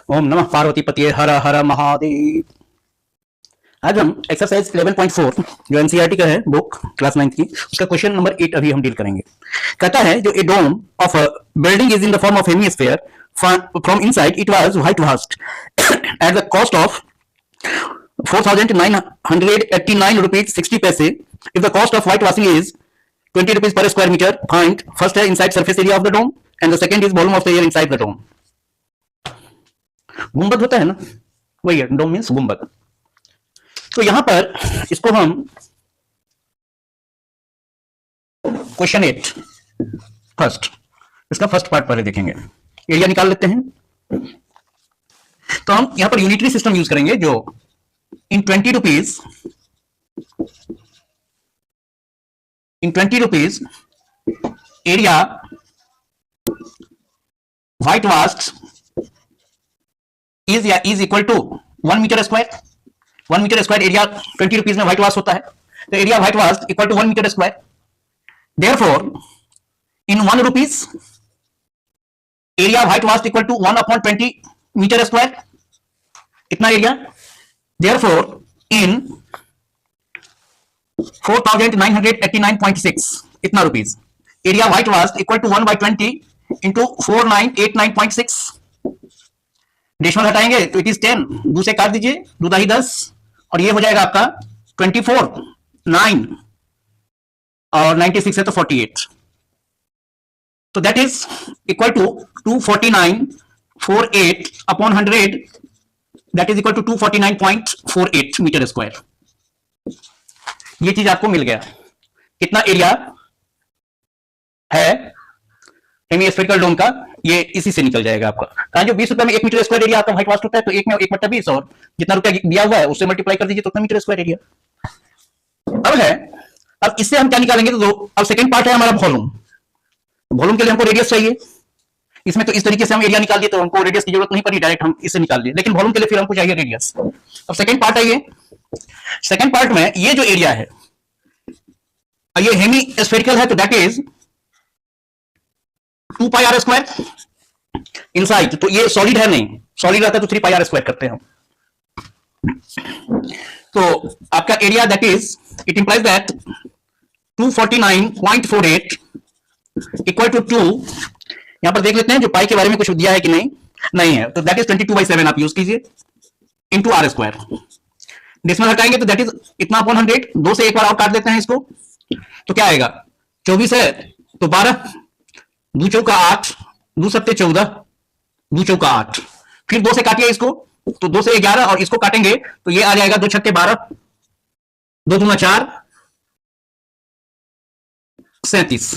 ओम नमः पार्वती पतिये हर हर महादेव। आज हम एक्सरसाइज 11.4 जो एनसीईआरटी का है बुक क्लास 9 की, उसका क्वेश्चन नंबर 8 अभी हम डील करेंगे। कहता है जो a dome of a building is in the form of hemisphere, from inside it was white washed at the cost of 4,989 rupees 60 paise. If the cost of white washing is 20 rupees per square metre, find first है inside surface area of the dome and the second is volume of the air inside the dome. गुंबद होता है ना, वही है डोम means गुंबद। तो यहां पर इसको हम क्वेश्चन 8 फर्स्ट, इसका फर्स्ट पार्ट पहले देखेंगे। एरिया निकाल लेते हैं। तो हम यहां पर यूनिटरी सिस्टम यूज करेंगे जो in 20 rupees area whitewash is equal to 1 metre square. 1 metre square area 20 rupees में व्हाइट वाश होता है, तो area whitewash equal to 1 metre square. Therefore in 1 rupees area whitewash equal to 1/20 metre square, इतना area. Therefore in 4,989.6 इतना rupees area whitewash equal to 1/20 into 4989.6। Decimal हटाएंगे तो it is 10, 2 से काट दीजिए, 2 दाही 10, और ये हो जाएगा आपका 24, 9 और 96 है तो 48। तो that is equal to 249.48 upon 100, that is equal to 249.48 metre square. ये चीज आपको मिल गया। कितना एरिया है हेमिस्फेरिकल डोम का, ये इसी से निकल जाएगा आपका। कहा जो 20 रुपए में 1 मीटर स्क्वायर एरिया आपका व्हाइट वास्ट होता है, तो 1 में 1/20 और जितना रुपया दिया हुआ है उससे मल्टीप्लाई कर दीजिए तो उतना मीटर स्क्वायर एरिया। अब इससे हम क्या निकालेंगे, तो अब सेकंड पार्ट है हमारा वॉल्यूम। वॉल्यूम के लिए हमको रेडियस चाहिए। इसमें तो इस तरीके से हम एरिया निकाल दिए तो हमको रेडियस की जरूरत नहीं पड़ी, डायरेक्ट हम इससे निकाल दिए, लेकिन वॉल्यूम के लिए फिर हमको चाहिए रेडियस। अब सेकंड पार्ट है ये। सेकंड पार्ट में ये जो एरिया है ये हेमिस्फेरिकल है, तो that is 2 pi R square inside. तो ये सॉलिड है, नहीं सॉलिड रहता है तो 3 पाई आर स्क्वायर करते हैं हम। तो आपका area that is, it implies that 249.48 equal to 2। यहां पर देख लेते हैं जो पाई के बारे में कुछ दिया है कि नहीं है, तो दैट इज 22/7 आप यूज कीजिए इंटू आर स्क्वायर। डेसिमल हटाएंगे तो दैट इज इतना अपॉन 100, 2 से एक बार और काट देते हैं इसको, तो क्या आएगा 24 है तो 12, 2 चौका 8, 2 सत्ते 14, 2 चौका 8, फिर 2 से काटिए इसको तो 2 से 11 और इसको काटेंगे तो ये आ जाएगा 2 छक्के 12, 2 दूना 4, 37,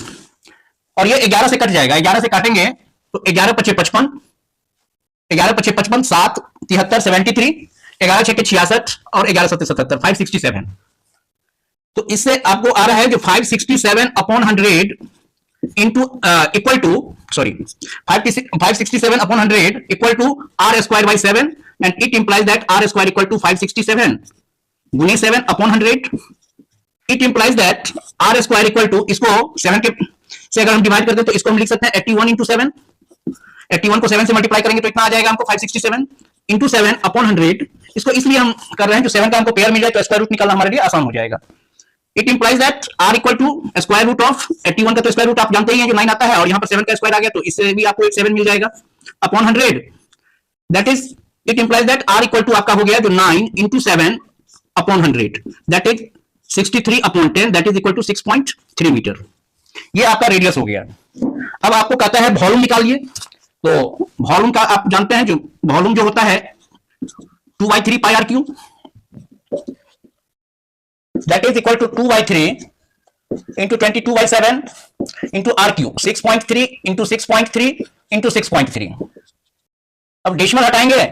और ये 11 से कट जाएगा। 11 से काटेंगे तो 11 पचे 55, 11 पचे 55, 7 73, 73, 11 छक्के 66 और 11 सत्ते 77, 567। तो इससे आपको आ रहा है जो 567 upon 100 into equal to, sorry 567 upon 100 equal to R square by 7, and it implies that R square equal to 567 गुने 7 upon 100। It implies that R square equal to, इसको 7 के से अगर हम डिवाइड करते हैं तो इसको हम लिख सकते हैं 81 इंटू 7। 81 को 7 से मल्टीप्लाई करेंगे तो इतना आ जाएगा हमको 567 इंटू 7 अपॉन 100। इसको इसलिए हम कर रहे हैं जो 7 का हमको पेयर मिल जाए तो स्क्वायर रूट निकालना हमारे लिए आसान हो जाएगा। It implies that r equal to square root of 81 का तो स्क्वायर रूट आप जानते ही हैं जो 9 आता है, और यहाँ पर 7 का स्क्वायर आ गया तो इससे भी आपको एक 7 मिल जाएगा upon 100। That is, it implies that r equal to आपका हो गया जो 9 into 7 upon 100, that is 63 upon 10, that is equal to 6.3 metre. ये आपका रेडियस हो गया। अब आपको कहता है वॉल्यूम निकालिए, तो वॉल्यूम का आप जानते हैं जो वॉल्यूम जो होता है 2/3 pi r cube, that is equal to 2/3 into 22/7 into r cube, 6.3 into 6.3 into 6.3। अब डेसिमल हटाएंगे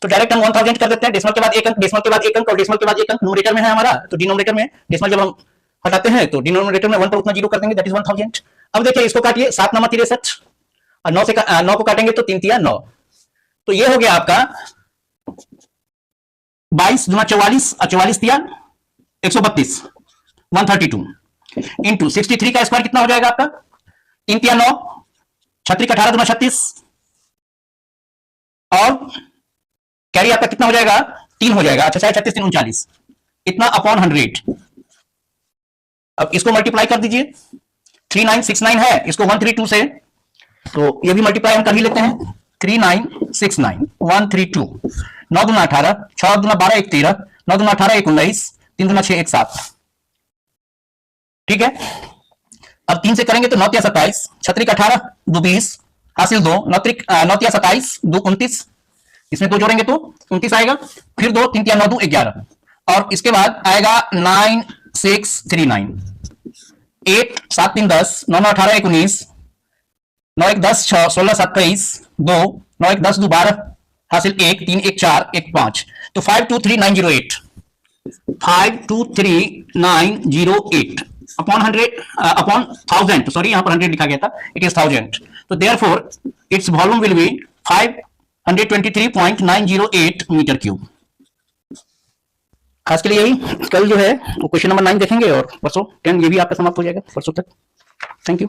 तो डायरेक्ट हम 1000 कर देते हैं। डेसिमल के बाद एक अंक, डेसिमल के बाद एक अंक और डेसिमल के बाद एक अंक न्यूमरेटर में है हमारा, तो डिनोमिनेटर में डेसिमल जब हम हटाते हैं तो डिनोमिनेटर में 1 पर उतना 0 कर देंगे, दैट इज 1000। अब देखिए इसको काटिए, 7 9 63 और 9 से 9 को काटेंगे तो 3 3 9, तो ये हो गया आपका 22 दूना 44 और 44 तिया 132, 132 इंटू 63 का स्क्वायर कितना हो जाएगा आपका 3 तिया 9, 36 18 दूना 36, और कैरी आपका कितना हो जाएगा, 3 हो जाएगा। अच्छा 36 3 39 इतना अपॉन 100। अब इसको मल्टीप्लाई कर दीजिए, 3969 है, इसको 132 से, तो ये भी मल्टीप्लाई हम कर ही लेते हैं। 3969 132, 9 दूना 18, 6 दूना 12 1 13, 9 दूना 18 1 19, 3 दूना 6 1 7। ठीक है, अब 3 से करेंगे तो 9 तिया 27, 6 18 2 20, हासिल 2, 9 तिया 27 2 29, इसमें 2 जोड़ेंगे तो 29 आएगा, फिर 2 3 तिया 9 2 11, और इसके बाद आएगा 9639, 8 7 3 10, 9 9 18 1 19, 9 1 10 6 16 7 23 2, 9 1 10 2 12, हासिल 1 3 1 4 1 5, तो 523908, 523908 अपॉन 100 अपॉन 1000, सॉरी यहां पर 100 लिखा गया था, इट इज 1000, तो therefore its volume will be 523.908 metre cube. खास के लिए यही, कल जो है वो क्वेश्चन नंबर 9 देखेंगे और परसों 10 ये भी आपका समाप्त हो जाएगा परसों तक। Thank you.